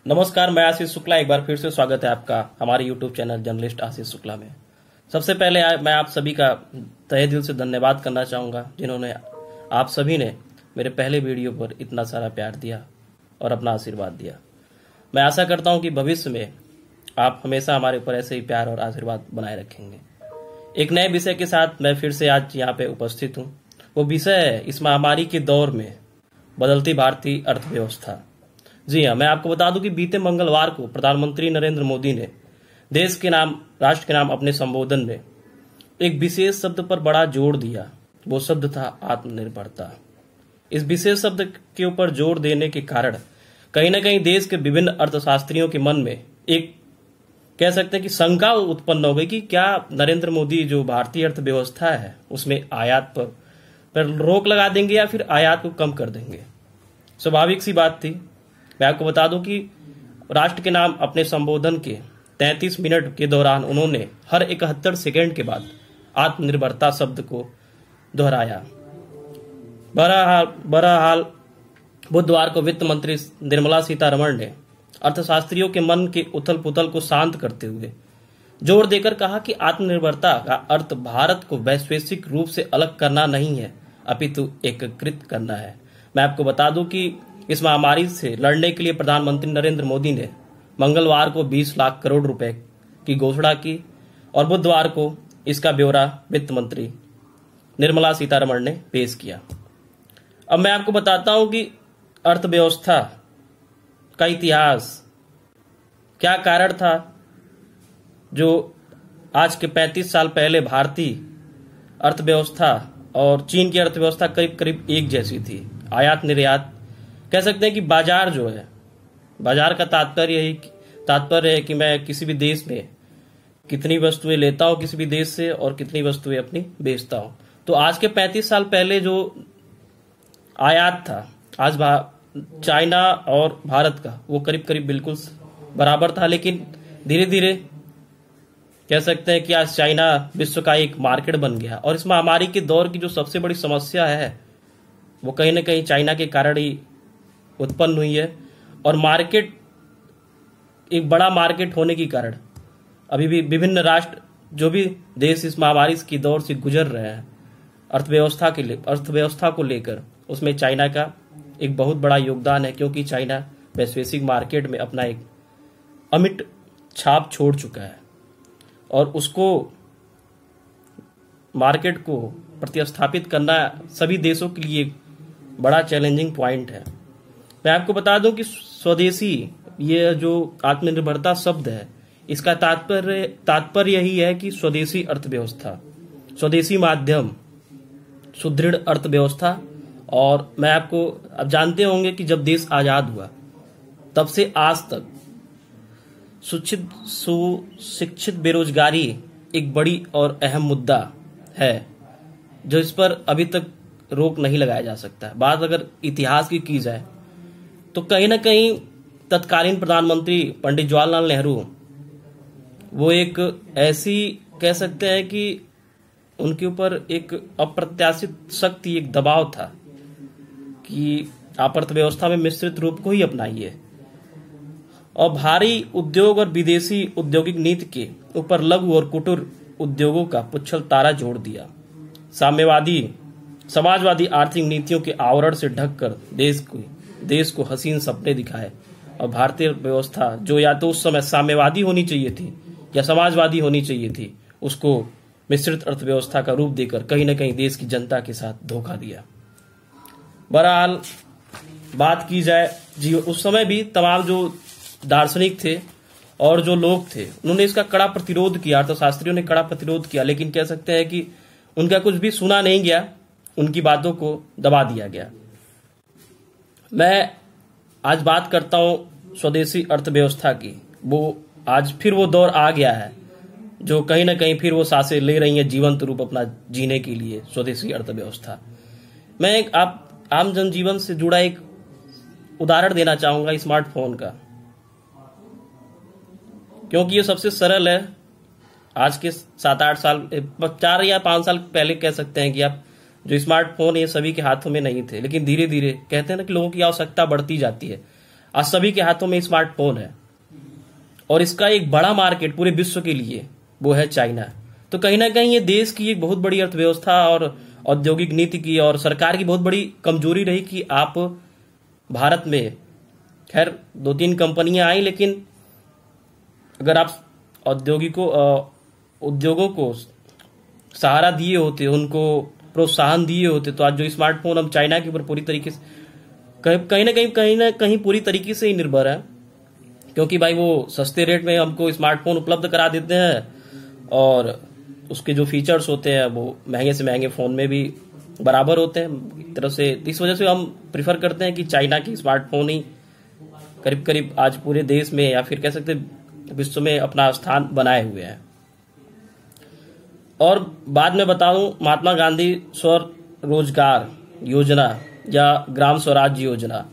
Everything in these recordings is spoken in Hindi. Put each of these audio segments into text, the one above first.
नमस्कार, मैं आशीष शुक्ला। एक बार फिर से स्वागत है आपका हमारे YouTube channel journalist Ashish Shukla में। सबसे पहले मैं आप सभी का तहे दिल से धन्यवाद करना चाहूँगा, जिन्होंने आप सभी ने मेरे पहले वीडियो पर इतना सारा प्यार दिया और अपना आशीर्वाद दिया। मैं आशा करता हूँ कि भविष्य में आप हमेशा हमारे ऊपर ऐसे ही प्यार और आशीर्वाद बनाए रखेंगे। एक नए विषय के साथ मैं फिर से आज यहाँ पे उपस्थित हूँ। वो विषय है इस महामारी के दौर में बदलती भारतीय अर्थव्यवस्था। जी हाँ, मैं आपको बता दूं कि बीते मंगलवार को प्रधानमंत्री नरेंद्र मोदी ने देश के नाम, राष्ट्र के नाम अपने संबोधन में एक विशेष शब्द पर बड़ा जोर दिया। वो शब्द था आत्मनिर्भरता। इस विशेष शब्द के ऊपर जोर देने के कारण कहीं ना कहीं देश के विभिन्न अर्थशास्त्रियों के मन में एक कह सकते हैं कि शंका उत्पन्न हो गई कि क्या नरेंद्र मोदी जो भारतीय अर्थव्यवस्था है उसमें आयात पर रोक लगा देंगे या फिर आयात को कम कर देंगे। स्वाभाविक सी बात थी। मैं आपको बता दूं कि राष्ट्र के नाम अपने संबोधन के 33 मिनट के दौरान उन्होंने हर 71 सेकंड के बाद आत्मनिर्भरता शब्द को दोहराया। बहरहाल बुधवार को वित्त मंत्री निर्मला सीतारमण ने अर्थशास्त्रियों के मन के उथल पुथल को शांत करते हुए जोर देकर कहा कि आत्मनिर्भरता का अर्थ भारत को वैश्विक रूप से अलग करना नहीं है, अपितु एकीकृत करना है। मैं आपको बता दूं कि इस महामारी से लड़ने के लिए प्रधानमंत्री नरेंद्र मोदी ने मंगलवार को 20 लाख करोड़ रुपए की घोषणा की और बुधवार को इसका ब्यौरा वित्त मंत्री निर्मला सीतारमण ने पेश किया। अब मैं आपको बताता हूं कि अर्थव्यवस्था का इतिहास क्या कारण था जो आज के 35 साल पहले भारतीय अर्थव्यवस्था और चीन की अर्थव्यवस्था करीब करीब एक जैसी थी। आयात निर्यात कह सकते हैं कि बाजार जो है, बाजार का तात्पर्य है कि मैं किसी भी देश में कितनी वस्तुएं लेता हूं किसी भी देश से और कितनी वस्तुएं अपनी बेचता हूं। तो आज के 35 साल पहले जो आयात था, आज चाइना और भारत का वो करीब करीब बिल्कुल बराबर था, लेकिन धीरे धीरे कह सकते हैं कि आज चाइना विश्व का एक मार्केट बन गया। और इस महामारी के दौर की जो सबसे बड़ी समस्या है वो कहीं ना कहीं चाइना के कारण ही उत्पन्न हुई है। और मार्केट, एक बड़ा मार्केट होने के कारण अभी भी विभिन्न राष्ट्र, जो भी देश इस महामारी की दौर से गुजर रहे हैं अर्थव्यवस्था को लेकर, उसमें चाइना का एक बहुत बड़ा योगदान है, क्योंकि चाइना वैश्विक मार्केट में अपना एक अमिट छाप छोड़ चुका है और उसको मार्केट को प्रतिस्थापित करना सभी देशों के लिए एक बड़ा चैलेंजिंग पॉइंट है। मैं आपको बता दूं कि स्वदेशी, ये जो आत्मनिर्भरता शब्द है, इसका तात्पर्य यही है कि स्वदेशी अर्थव्यवस्था, स्वदेशी माध्यम, सुदृढ़ अर्थव्यवस्था। और मैं आपको, अब जानते होंगे कि जब देश आजाद हुआ तब से आज तक सुशिक्षित बेरोजगारी एक बड़ी और अहम मुद्दा है, जो इस पर अभी तक रोक नहीं लगाया जा सकता है। बात अगर इतिहास की जाए तो कहीं ना कहीं तत्कालीन प्रधानमंत्री पंडित जवाहरलाल नेहरू, वो एक ऐसी कह सकते हैं कि उनके ऊपर एक अप्रत्याशित शक्ति, एक दबाव था कि आप अर्थव्यवस्था में मिश्रित रूप को ही अपनाइए और भारी उद्योग और विदेशी औद्योगिक नीति के ऊपर लघु और कुटीर उद्योगों का पुच्छल तारा जोड़ दिया। समाजवादी आर्थिक नीतियों के आवरण से ढककर देश को हसीन सपने दिखाए और भारतीय व्यवस्था, जो या तो उस समय साम्यवादी होनी चाहिए थी या समाजवादी होनी चाहिए थी, उसको मिश्रित अर्थव्यवस्था का रूप देकर कहीं ना कहीं देश की जनता के साथ धोखा दिया। बहरहाल बात की जाए जी, उस समय भी तमाम जो दार्शनिक थे और जो लोग थे, उन्होंने इसका कड़ा प्रतिरोध किया, अर्थशास्त्रियों ने कड़ा प्रतिरोध किया, लेकिन कह सकते हैं कि उनका कुछ भी सुना नहीं गया, उनकी बातों को दबा दिया गया। मैं आज बात करता हूं स्वदेशी अर्थव्यवस्था की। वो आज फिर वो दौर आ गया है जो कहीं ना कहीं फिर वो सांसें ले रही है जीवंत रूप अपना जीने के लिए, स्वदेशी अर्थव्यवस्था। मैं एक आम जनजीवन से जुड़ा एक उदाहरण देना चाहूंगा स्मार्टफोन का, क्योंकि ये सबसे सरल है। आज के 7-8 साल, 4 या 5 साल पहले कह सकते हैं कि आप जो स्मार्टफोन ये सभी के हाथों में नहीं थे, लेकिन धीरे धीरे कहते हैं ना कि लोगों की आवश्यकता बढ़ती जाती है। आज सभी के हाथों में स्मार्टफोन है और इसका एक बड़ा मार्केट पूरे विश्व के लिए वो है चाइना। तो कहीं ना कहीं ये देश की एक बहुत बड़ी अर्थव्यवस्था और औद्योगिक नीति की और सरकार की बहुत बड़ी कमजोरी रही कि आप भारत में, खैर 2-3 कंपनियां आई, लेकिन अगर आप उद्योगों को सहारा दिए होते, उनको प्रोत्साहन दिए होते, तो आज जो स्मार्टफोन हम चाइना के ऊपर पूरी तरीके से कहीं ना कहीं पूरी तरीके से ही निर्भर है, क्योंकि भाई वो सस्ते रेट में हमको स्मार्टफोन उपलब्ध करा देते हैं और उसके जो फीचर्स होते हैं वो महंगे से महंगे फोन में भी बराबर होते हैं एक तरह से। इस वजह से हम प्रिफर करते हैं कि चाइना की स्मार्टफोन ही करीब करीब आज पूरे देश में या फिर कह सकते विश्व में अपना स्थान बनाए हुए हैं। और बाद में बताऊं, महात्मा गांधी स्वरोजगार योजना या ग्राम स्वराज्य योजना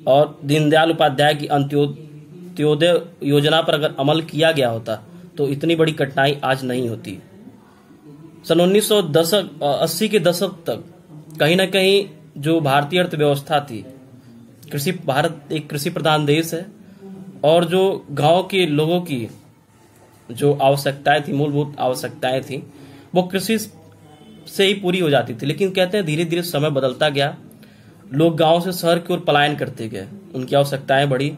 और दीनदयाल उपाध्याय की अंत्योदय योजना पर अगर अमल किया गया होता तो इतनी बड़ी कठिनाई आज नहीं होती। सन 1980 के दशक तक कहीं ना कहीं जो भारतीय अर्थव्यवस्था थी, भारत एक कृषि प्रधान देश है और जो गांव के लोगों की जो आवश्यकताएं थी, मूलभूत आवश्यकताएं थी, वो कृषि से ही पूरी हो जाती थी। लेकिन कहते हैं धीरे धीरे समय बदलता गया, लोग गांव से शहर की ओर पलायन करते गए, उनकी आवश्यकताएं बढ़ी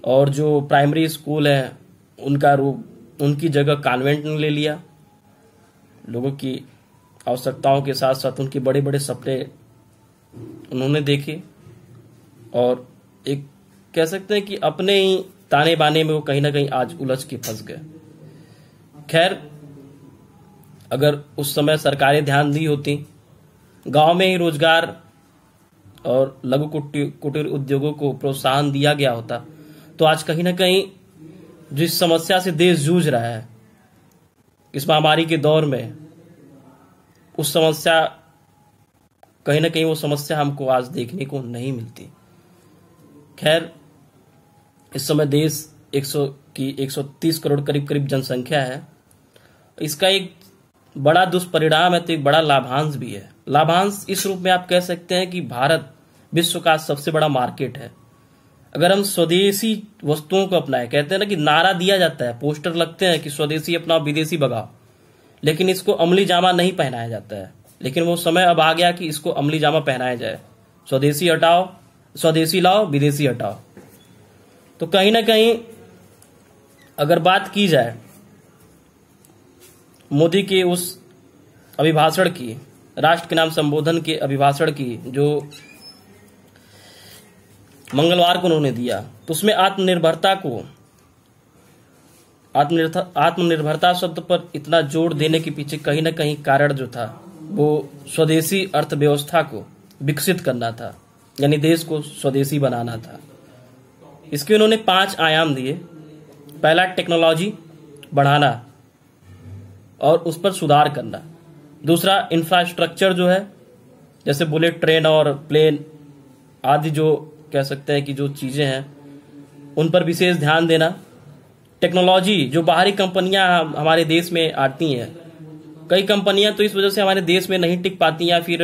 और जो प्राइमरी स्कूल है उनकी जगह कॉन्वेंट ने ले लिया। लोगों की आवश्यकताओं के साथ साथ उनके बड़े बड़े सपने उन्होंने देखे और एक कह सकते हैं कि अपने ही ताने बाने में वो कहीं ना कहीं आज उलझ के फंस गए। खैर, अगर उस समय सरकारें ध्यान दी होती, गांव में ही रोजगार और लघु कुटीर उद्योगों को प्रोत्साहन दिया गया होता, तो आज कहीं ना कहीं जिस समस्या से देश जूझ रहा है इस महामारी के दौर में, उस समस्या कहीं ना कहीं वो समस्या हमको आज देखने को नहीं मिलती। खैर, इस समय देश 130 करोड़ करीब जनसंख्या है। इसका एक बड़ा दुष्परिणाम है तो एक बड़ा लाभांश भी है। लाभांश इस रूप में आप कह सकते हैं कि भारत विश्व का सबसे बड़ा मार्केट है। अगर हम स्वदेशी वस्तुओं को अपनाएं, कहते हैं ना कि नारा दिया जाता है, पोस्टर लगते हैं कि स्वदेशी अपनाओ विदेशी भगाओ, लेकिन इसको अमली जामा नहीं पहनाया जाता है। लेकिन वो समय अब आ गया कि इसको अमली जामा पहनाया जाए। स्वदेशी हटाओ, स्वदेशी लाओ, विदेशी हटाओ। तो कहीं ना कहीं अगर बात की जाए मोदी के उस अभिभाषण की, राष्ट्र के नाम संबोधन के अभिभाषण की, जो मंगलवार को उन्होंने दिया, तो उसमें आत्मनिर्भरता शब्द पर इतना जोर देने के पीछे कहीं ना कहीं कारण जो था वो स्वदेशी अर्थव्यवस्था को विकसित करना था, यानी देश को स्वदेशी बनाना था। इसके उन्होंने 5 आयाम दिए। पहला, टेक्नोलॉजी बढ़ाना और उस पर सुधार करना। दूसरा, इंफ्रास्ट्रक्चर जो है, जैसे बुलेट ट्रेन और प्लेन आदि जो कह सकते हैं कि जो चीजें हैं उन पर विशेष ध्यान देना। टेक्नोलॉजी, जो बाहरी कंपनियां हमारे देश में आती हैं, कई कंपनियां तो इस वजह से हमारे देश में नहीं टिक पाती या फिर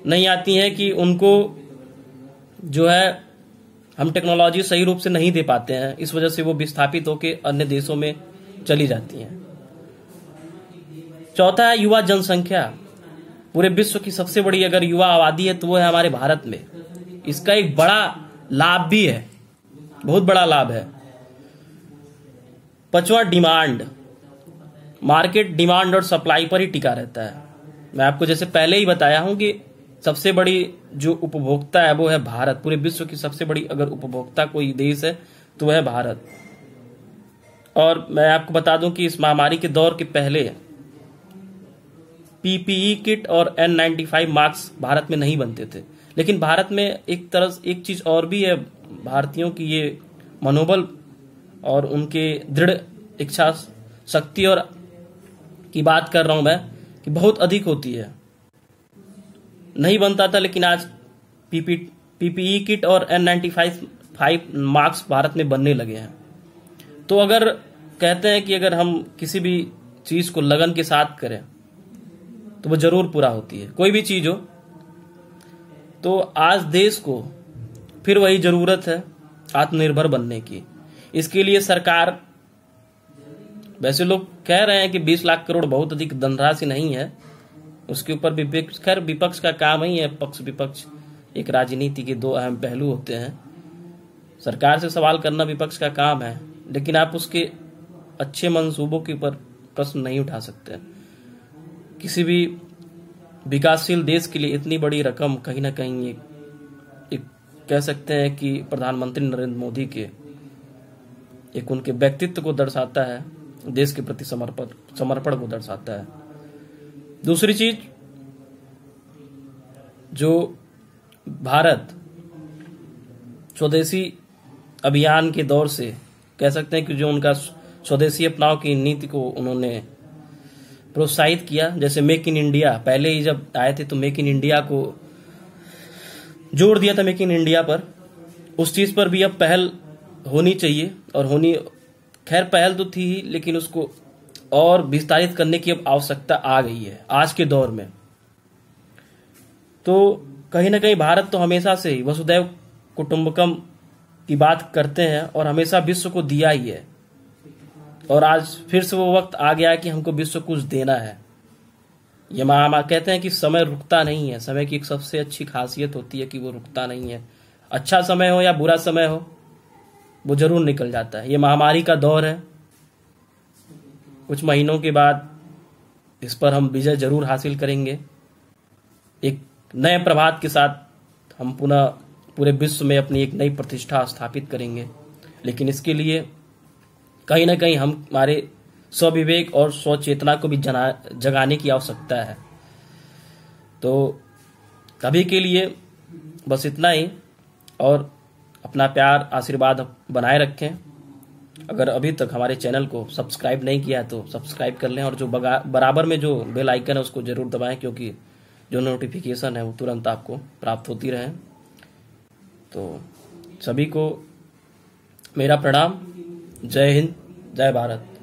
नहीं आती हैं कि उनको जो है हम टेक्नोलॉजी सही रूप से नहीं दे पाते हैं, इस वजह से वो विस्थापित होकर अन्य देशों में चली जाती हैं। चौथा है युवा जनसंख्या। पूरे विश्व की सबसे बड़ी अगर युवा आबादी है तो वो है हमारे भारत में। इसका एक बड़ा लाभ भी है, बहुत बड़ा लाभ है। 5वां, डिमांड। मार्केट डिमांड और सप्लाई पर ही टिका रहता है। मैं आपको जैसे पहले ही बताया हूं कि सबसे बड़ी जो उपभोक्ता है वो है भारत। पूरे विश्व की सबसे बड़ी अगर उपभोक्ता कोई देश है तो वह है भारत। और मैं आपको बता दूं कि इस महामारी के दौर के पहले पीपीई किट और N95 मास्क भारत में नहीं बनते थे, लेकिन भारत में एक चीज और भी है, भारतीयों की ये मनोबल और उनके दृढ़ इच्छा शक्ति और की बात कर रहा हूं मैं कि बहुत अधिक होती है। नहीं बनता था, लेकिन आज पीपीई किट और N95 मास्क भारत में बनने लगे हैं। तो अगर कहते हैं कि अगर हम किसी भी चीज को लगन के साथ करें तो वो जरूर पूरा होती है, कोई भी चीज हो। तो आज देश को फिर वही जरूरत है आत्मनिर्भर बनने की। इसके लिए सरकार, वैसे लोग कह रहे हैं कि 20 लाख करोड़ बहुत अधिक धनराशि नहीं है, उसके ऊपर विपक्ष, खैर विपक्ष का काम ही है, पक्ष विपक्ष एक राजनीति के दो अहम पहलू होते हैं। सरकार से सवाल करना विपक्ष का काम है, लेकिन आप उसके अच्छे मंसूबों के ऊपर प्रश्न नहीं उठा सकते। किसी भी विकासशील देश के लिए इतनी बड़ी रकम कहीं ना कहीं एक कह सकते हैं कि प्रधानमंत्री नरेंद्र मोदी के एक उनके व्यक्तित्व को दर्शाता है, देश के प्रति समर्पण को दर्शाता है। दूसरी चीज, जो भारत स्वदेशी अभियान के दौर से कह सकते हैं कि जो उनका स्वदेशी अपनाव की नीति को उन्होंने प्रोत्साहित किया, जैसे मेक इन इंडिया, पहले ही जब आए थे तो मेक इन इंडिया को जोड़ दिया था, मेक इन इंडिया पर, उस चीज पर भी अब पहल होनी चाहिए और होनी, खैर पहल तो थी ही, लेकिन उसको और विस्तारित करने की अब आवश्यकता आ गई है आज के दौर में। तो कहीं ना कहीं भारत तो हमेशा से ही वसुधैव कुटुंबकम की बात करते हैं और हमेशा विश्व को दिया ही है, और आज फिर से वो वक्त आ गया है कि हमको विश्व को कुछ देना है। ये मामा कहते हैं कि समय रुकता नहीं है, समय की एक सबसे अच्छी खासियत होती है कि वो रुकता नहीं है। अच्छा समय हो या बुरा समय हो, वो जरूर निकल जाता है। ये महामारी का दौर है, कुछ महीनों के बाद इस पर हम विजय जरूर हासिल करेंगे। एक नए प्रभात के साथ हम पुनः पूरे विश्व में अपनी एक नई प्रतिष्ठा स्थापित करेंगे, लेकिन इसके लिए कहीं ना कहीं हमारे स्वविवेक और स्वचेतना को भी जगाने की आवश्यकता है। तो अभी के लिए बस इतना ही, और अपना प्यार आशीर्वाद बनाए रखें। अगर अभी तक हमारे चैनल को सब्सक्राइब नहीं किया है तो सब्सक्राइब कर लें, और जो बराबर में जो बेल आइकन है उसको जरूर दबाएं, क्योंकि जो नोटिफिकेशन है वो तुरंत आपको प्राप्त होती रहे। तो सभी को मेरा प्रणाम। जय हिंद, जय भारत।